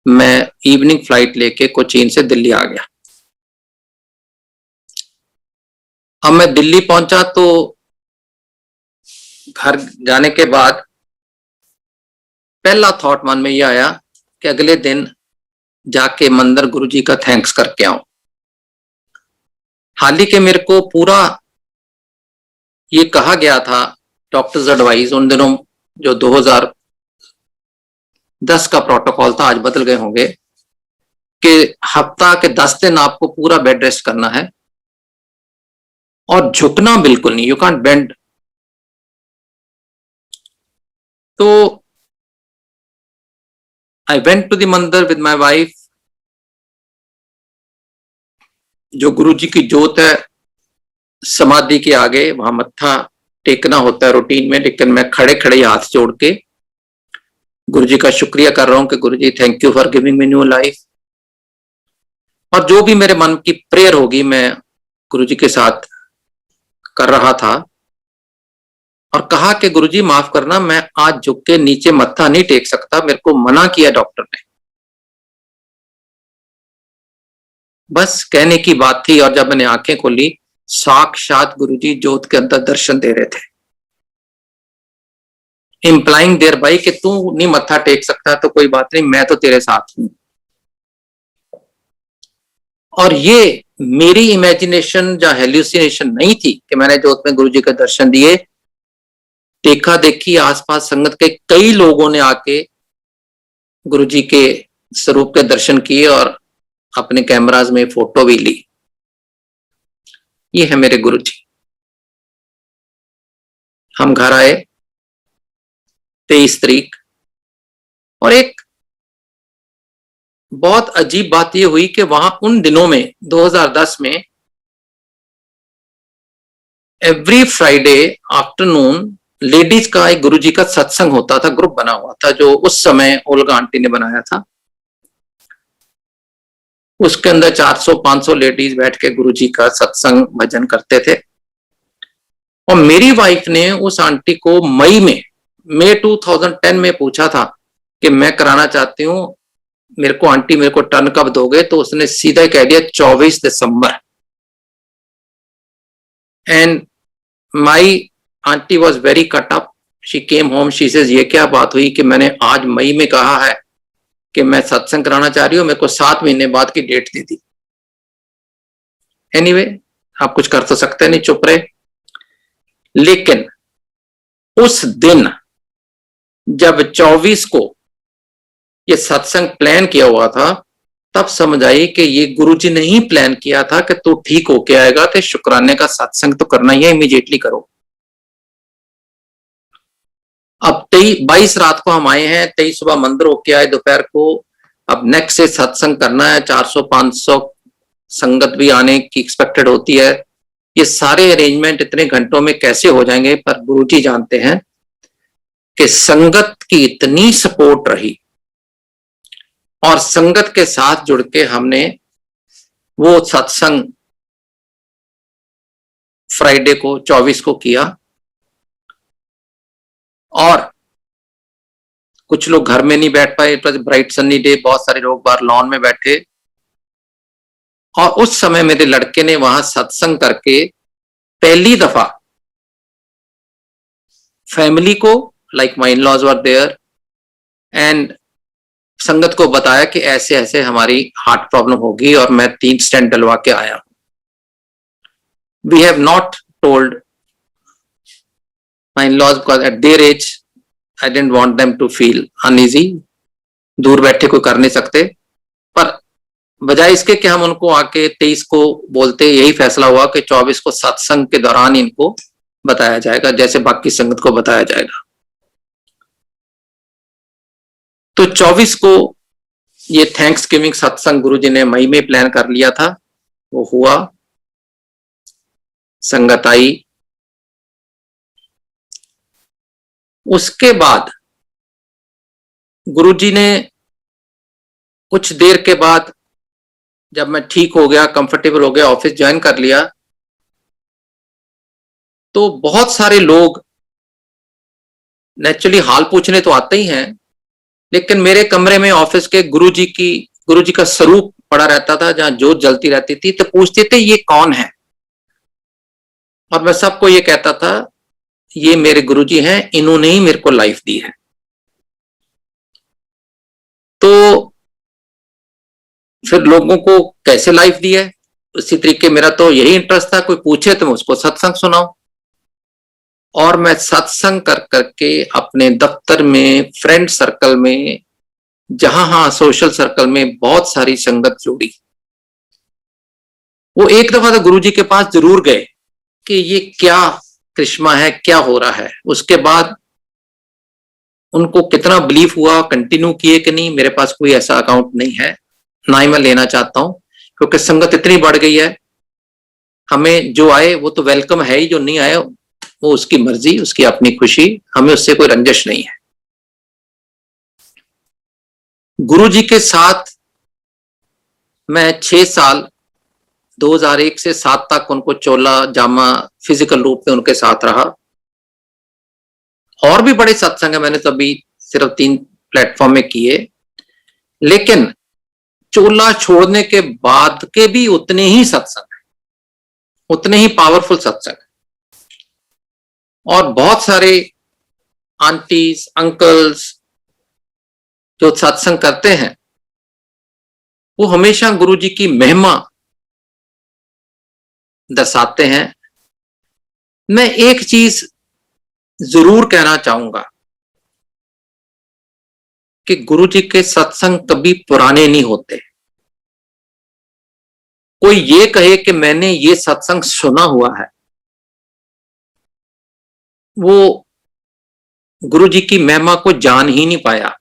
मैं इवनिंग फ्लाइट लेके कोचीन से दिल्ली आ गया. अब मैं दिल्ली पहुंचा तो घर जाने के बाद पहला थॉट मन में ये आया कि अगले दिन जाके मंदिर गुरुजी का थैंक्स करके आऊं. हालांकि मेरे को पूरा ये कहा गया था, डॉक्टर्स एडवाइस, उन दिनों जो 2010 का प्रोटोकॉल था, आज बदल गए होंगे, कि हफ्ता के 10 दिन आपको पूरा बेड रेस्ट करना है और झुकना बिल्कुल नहीं. You can't bend. तो आई वेंट टू द मंदिर विद माय वाइफ. जो गुरुजी की जोत है समाधि के आगे, वहां मत्था टेकना होता है रूटीन में, लेकिन मैं खड़े खड़े हाथ जोड़ के गुरुजी का शुक्रिया कर रहा हूं कि Guruji thank you for giving me new life. और जो भी मेरे मन की प्रेयर होगी मैं गुरुजी के साथ कर रहा था और कहा कि गुरुजी माफ करना, मैं आज झुक के नीचे मत्था नहीं टेक सकता, मेरे को मना किया डॉक्टर ने. बस कहने की बात थी. और जब मैंने आंखें खोली, साक्षात गुरुजी जोत के अंदर दर्शन दे रहे थे, इंप्लाइंग देयर बाई कि तू नहीं मत्था टेक सकता तो कोई बात नहीं, मैं तो तेरे साथ हूं. और ये मेरी इमेजिनेशन या हेल्यूसिनेशन नहीं थी कि मैंने जोत में गुरु जी के दर्शन दिए। देखा देखी आसपास संगत के कई लोगों ने आके गुरु जी के स्वरूप के दर्शन किए और अपने कैमराज में फोटो भी ली। ये है मेरे गुरु जी। हम घर आए 23 तारीख, और एक बहुत अजीब बात यह हुई कि वहां उन दिनों में 2010 में एवरी फ्राइडे आफ्टरनून लेडीज का एक गुरुजी का सत्संग होता था, ग्रुप बना हुआ था जो उस समय ओल्गा आंटी ने बनाया था। उसके अंदर 400-500 लेडीज बैठ के गुरुजी का सत्संग भजन करते थे। और मेरी वाइफ ने उस आंटी को मई 2010 में पूछा था कि मैं कराना चाहती हूँ, मेरे को आंटी मेरे को टर्न कब दोगे? तो उसने सीधा कह दिया 24 दिसंबर। And my aunty was very cut up. She came home, she says ये क्या बात हुई कि मैंने आज मई में कहा है कि मैं सत्संग कराना चाह रही हूँ, मेरे को 7 महीने बाद की डेट दे दी। एनीवे, आप कुछ कर तो सकते नहीं, चुप रहे। लेकिन उस दिन जब 24 को ये सत्संग प्लान किया हुआ था, तब समझ आई कि ये गुरुजी ने ही प्लान किया था कि तू ठीक होके आएगा कि शुक्राने का सत्संग तो करना ही है, इमीडिएटली करो। अब 22 रात को हम आए हैं, 23 सुबह मंदिर होके आए दोपहर को। अब नेक्स्ट से सत्संग करना है, 400-500 संगत भी आने की एक्सपेक्टेड होती है। ये सारे अरेंजमेंट इतने घंटों में कैसे हो जाएंगे? पर गुरुजी जानते हैं कि संगत की इतनी सपोर्ट रही और संगत के साथ जुड़ के हमने वो सत्संग फ्राइडे को 24 को किया। और कुछ लोग घर में नहीं बैठ पाए, it was bright sunny day, बहुत सारे लोग बाहर लॉन में बैठे। और उस समय मेरे लड़के ने वहां सत्संग करके पहली दफा फैमिली को, like my in laws were there, and संगत को बताया कि ऐसे ऐसे हमारी हार्ट प्रॉब्लम होगी और मैं 3 स्टेंट डलवा के आया हूं। We have not told my in laws because at there as I didn't want them to feel uneasy. दूर बैठे कोई कर नहीं सकते, पर बजाय इसके कि हम उनको आके 23 को बोलते, यही फैसला हुआ कि 24 को सत्संग के दौरान इनको बताया जाएगा, जैसे बाकी संगत को बताया जाएगा। तो 24 को ये थैंक्स गिविंग सत्संग गुरुजी ने मई में प्लान कर लिया था, वो हुआ, संगत आई। उसके बाद गुरुजी ने कुछ देर के बाद, जब मैं ठीक हो गया, कंफर्टेबल हो गया, ऑफिस ज्वाइन कर लिया, तो बहुत सारे लोग नेचुरली हाल पूछने तो आते ही हैं, लेकिन मेरे कमरे में ऑफिस के गुरुजी का स्वरूप पड़ा रहता था, जहां जोत जलती रहती थी, तो पूछते थे ये कौन है? और मैं सबको ये कहता था ये मेरे गुरुजी हैं, इन्होंने ही मेरे को लाइफ दी है। तो फिर लोगों को कैसे लाइफ दी है, उसी तरीके मेरा तो यही इंटरेस्ट था, कोई पूछे तो मैं उसको सत्संग सुनाऊं। और मैं सत्संग कर करके अपने दफ्तर में, फ्रेंड सर्कल में, जहां सोशल सर्कल में बहुत सारी संगत जोड़ी। वो एक दफा तो गुरुजी के पास जरूर गए कि ये क्या करिश्मा है, क्या हो रहा है। उसके बाद उनको कितना बिलीफ हुआ, कंटिन्यू किए कि नहीं, मेरे पास कोई ऐसा अकाउंट नहीं है, ना ही मैं लेना चाहता हूं, क्योंकि संगत इतनी बढ़ गई है। हमें जो आए वो तो वेलकम है ही, जो नहीं आए वो उसकी मर्जी, उसकी अपनी खुशी, हमें उससे कोई रंजिश नहीं है। गुरुजी के साथ मैं 6 साल 2001 से 7 तक उनको चोला जामा फिजिकल रूप में उनके साथ रहा। और भी बड़े सत्संग है मैंने तभी सिर्फ 3 प्लेटफॉर्म में किए, लेकिन चोला छोड़ने के बाद के भी उतने ही सत्संग, उतने ही पावरफुल सत्संग। और बहुत सारे आंटीज अंकल्स जो सत्संग करते हैं, वो हमेशा गुरुजी की महिमा दर्शाते हैं। मैं एक चीज जरूर कहना चाहूंगा कि गुरु जी के सत्संग कभी पुराने नहीं होते। कोई ये कहे कि मैंने ये सत्संग सुना हुआ है, वो गुरु जी की महिमा को जान ही नहीं पाया।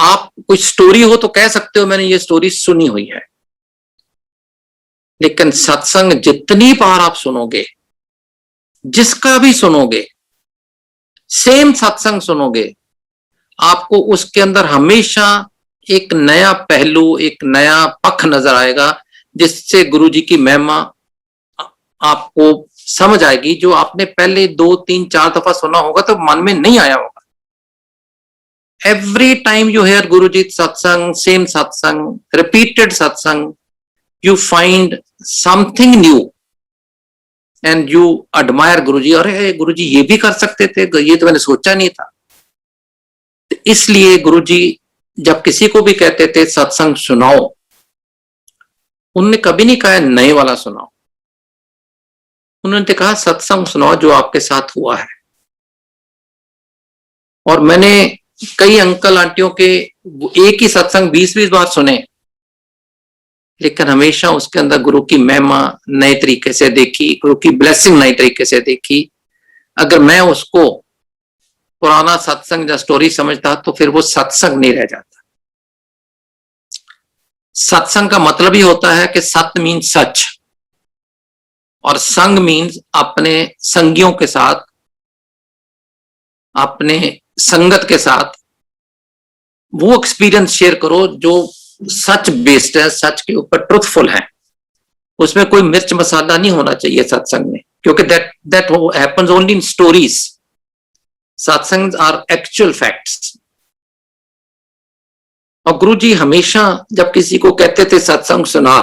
आप कोई स्टोरी हो तो कह सकते हो मैंने ये स्टोरी सुनी हुई है, लेकिन सत्संग जितनी बार आप सुनोगे, जिसका भी सुनोगे, सेम सत्संग सुनोगे, आपको उसके अंदर हमेशा एक नया पहलू, एक नया पक्ष नजर आएगा, जिससे गुरु जी की महिमा आपको समझ आएगी। जो आपने पहले 2, 3, 4 दफा सुना होगा तो मन में नहीं आया होगा। Every time you hear Guruji's satsang, same satsang, repeated satsang, you find something new and you admire Guruji। अरे गुरुजी ये भी कर सकते थे, ये तो मैंने सोचा नहीं था। इसलिए गुरुजी जब किसी को भी कहते थे सत्संग सुनाओ, उन्होंने कभी नहीं कहा नए वाला सुनाओ, उन्होंने कहा सत्संग सुनाओ जो आपके साथ हुआ है। और मैंने कई अंकल आंटियों के एक ही सत्संग 20-20 बार सुने, लेकिन हमेशा उसके अंदर गुरु की महिमा नए तरीके से देखी, गुरु की ब्लेसिंग नए तरीके से देखी। अगर मैं उसको पुराना सत्संग या स्टोरी समझता तो फिर वो सत्संग नहीं रह जाता। सत्संग का मतलब ही होता है कि सत्य मीन सच, और संग मीन्स अपने संगियों के साथ, अपने संगत के साथ वो एक्सपीरियंस शेयर करो जो सच बेस्ड है, सच के ऊपर ट्रुथफुल है। उसमें कोई मिर्च मसाला नहीं होना चाहिए सत्संग में, क्योंकि that happens only in stories. सत्संग आर एक्चुअल फैक्ट्स। और गुरुजी हमेशा जब किसी को कहते थे सत्संग सुना,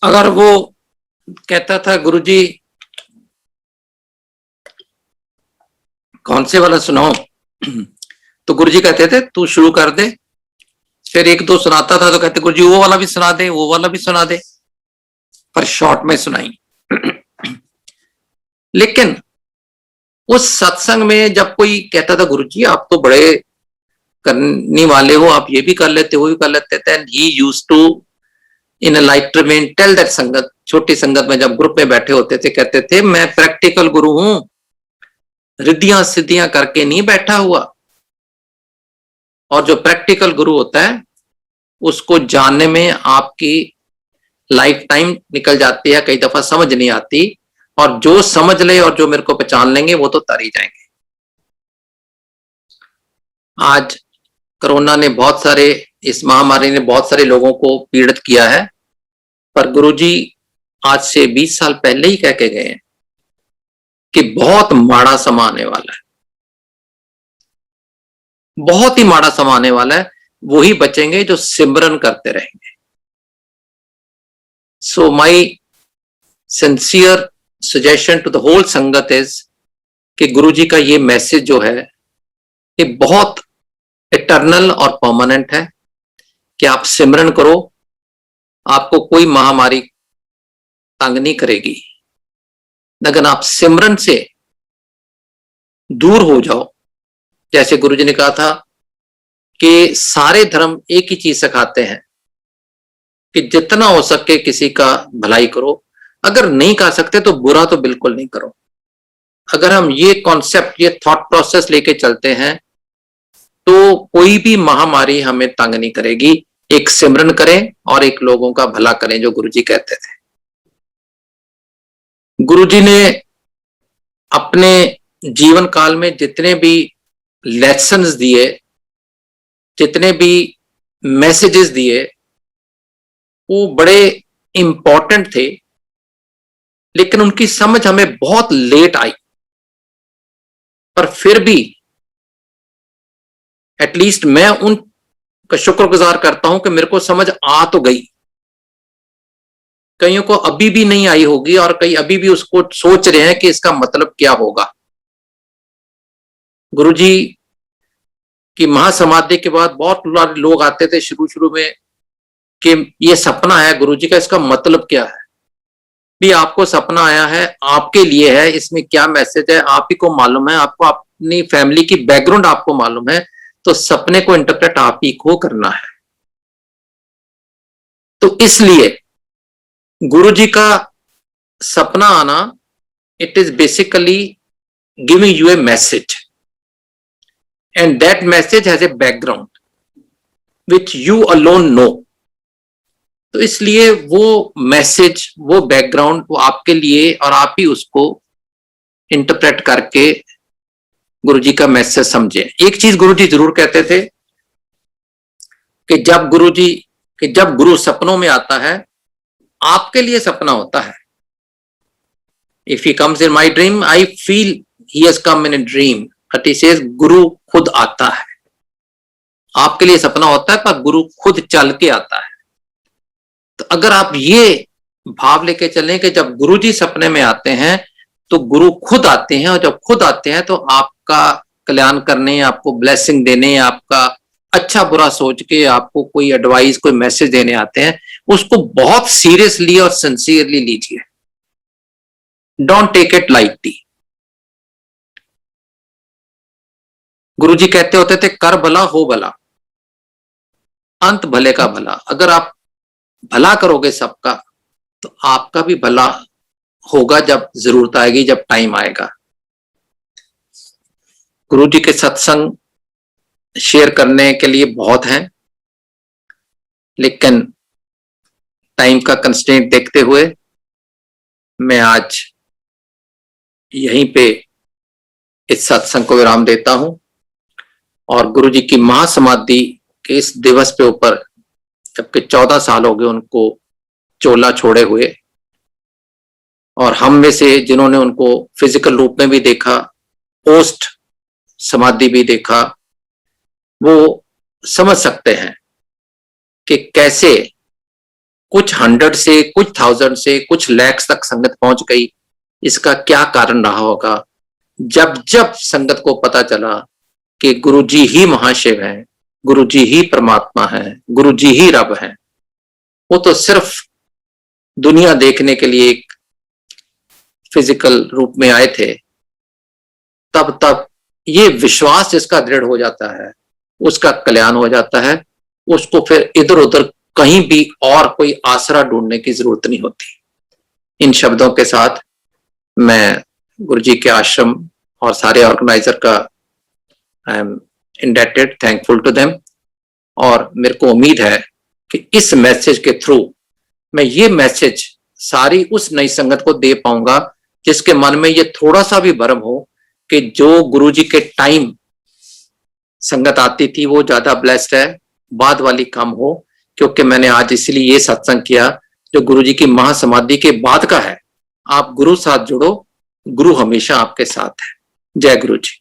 अगर वो कहता था गुरुजी कौन से वाला सुनाओ, तो गुरुजी कहते थे तू शुरू कर दे। फिर 1-2 सुनाता था तो कहते गुरुजी वो वाला भी सुना दे, वो वाला भी सुना दे, पर शॉर्ट में सुनाई। लेकिन उस सत्संग में जब कोई कहता था गुरुजी आप तो बड़े करने वाले हो, आप ये भी कर लेते, वो भी कर लेते थे, and he used to in a lighter में टेल दैट संगत, छोटी संगत में जब ग्रुप में बैठे होते थे, कहते थे मैं प्रैक्टिकल गुरु हूं, रिद्धियां सिद्धियां करके नहीं बैठा हुआ। और जो प्रैक्टिकल गुरु होता है उसको जानने में आपकी लाइफ टाइम निकल जाती है, कई दफा समझ नहीं आती, और जो समझ ले और जो मेरे को पहचान लेंगे वो तो तर ही जाएंगे। आज कोरोना ने बहुत सारे, इस महामारी ने बहुत सारे लोगों को पीड़ित किया है, पर गुरुजी आज से 20 साल पहले ही कह के गए हैं कि बहुत माड़ा समय आने वाला है, बहुत ही माड़ा समय आने वाला है। वही बचेंगे जो सिमरन करते रहेंगे। So my sincere suggestion to the whole sangat is कि गुरुजी का ये मैसेज जो है ये बहुत इटर्नल और परमानेंट है कि आप सिमरन करो, आपको कोई महामारी तंग नहीं करेगी। लेकिन आप सिमरन से दूर हो जाओ, जैसे गुरुजी ने कहा था कि सारे धर्म एक ही चीज सिखाते हैं कि जितना हो सके किसी का भलाई करो, अगर नहीं कर सकते तो बुरा तो बिल्कुल नहीं करो। अगर हम ये कॉन्सेप्ट, ये थॉट प्रोसेस लेके चलते हैं तो कोई भी महामारी हमें तंग नहीं करेगी। एक सिमरन करें और एक लोगों का भला करें, जो गुरुजी कहते थे। गुरुजी ने अपने जीवन काल में जितने भी लेसन्स दिए, जितने भी मैसेजेस दिए, वो बड़े इंपॉर्टेंट थे, लेकिन उनकी समझ हमें बहुत लेट आई। पर फिर भी एटलीस्ट मैं उनका शुक्रगुजार करता हूं कि मेरे को समझ आ तो गई। कईयों को अभी भी नहीं आई होगी और कई अभी भी उसको सोच रहे हैं कि इसका मतलब क्या होगा। गुरुजी की महासमाधि के बाद बहुत लोग आते थे शुरू में कि ये सपना है गुरुजी का, इसका मतलब क्या है। भी आपको सपना आया है, आपके लिए है, इसमें क्या मैसेज है आप ही को मालूम है, आपको अपनी फैमिली की बैकग्राउंड आपको मालूम है, तो सपने को इंटरप्रेट आप ही को करना है। तो इसलिए गुरुजी का सपना आना, it is basically giving you a message, and that message has a background which you alone know. तो इसलिए वो मैसेज, वो बैकग्राउंड वो आपके लिए, और आप ही उसको इंटरप्रेट करके गुरुजी का मैसेज समझे। एक चीज गुरुजी जरूर कहते थे कि जब गुरु सपनों में आता है, आपके लिए सपना होता है। If he comes in my dream I feel he has come in a dream, but he says गुरु खुद आता है। आपके लिए सपना होता है पर गुरु खुद चल के आता है। तो अगर आप ये भाव लेके चलें कि जब गुरुजी सपने में आते हैं तो गुरु खुद आते हैं, और जब खुद आते हैं तो आपका कल्याण करने, आपको ब्लेसिंग देने, आपका अच्छा बुरा सोच के आपको कोई एडवाइस, कोई मैसेज देने आते हैं, उसको बहुत सीरियसली और सिंसियरली लीजिए। Don't take it lightly. Guruji कहते होते थे कर भला हो भला, अंत भले का भला। अगर आप भला करोगे सबका तो आपका भी भला होगा जब जरूरत आएगी, जब टाइम आएगा। गुरुजी के सत्संग शेयर करने के लिए बहुत हैं, लेकिन टाइम का कंस्ट्रेंट देखते हुए मैं आज यहीं पे इस सत्संग को विराम देता हूं। और गुरुजी की महासमाधि के इस दिवस पे ऊपर, जबकि 14 साल हो गए उनको चोला छोड़े हुए, और हम में से जिन्होंने उनको फिजिकल रूप में भी देखा, पोस्ट समाधि भी देखा, वो समझ सकते हैं कि कैसे कुछ 100 से, कुछ 1000 से, कुछ lakhs तक संगत पहुंच गई। इसका क्या कारण रहा होगा। जब जब संगत को पता चला कि गुरुजी ही महाशिव हैं, गुरुजी ही परमात्मा है, गुरुजी ही रब है, वो तो सिर्फ दुनिया देखने के लिए एक फिजिकल रूप में आए थे, तब तब ये विश्वास जिसका दृढ़ हो जाता है उसका कल्याण हो जाता है। उसको फिर इधर उधर कहीं भी और कोई आसरा ढूंढने की जरूरत नहीं होती। इन शब्दों के साथ मैं गुरुजी के आश्रम और सारे ऑर्गेनाइजर का I am indebted, thankful to them. और मेरे को उम्मीद है कि इस मैसेज के थ्रू मैं ये मैसेज सारी उस नई संगत को दे पाऊंगा जिसके मन में ये थोड़ा सा भी भ्रम हो कि जो गुरुजी के टाइम संगत आती थी वो ज्यादा ब्लेस्ड है, बाद वाली कम हो। क्योंकि मैंने आज इसलिए ये सत्संग किया जो गुरुजी की महासमाधि के बाद का है। आप गुरु साथ जुड़ो, गुरु हमेशा आपके साथ है। जय गुरु जी।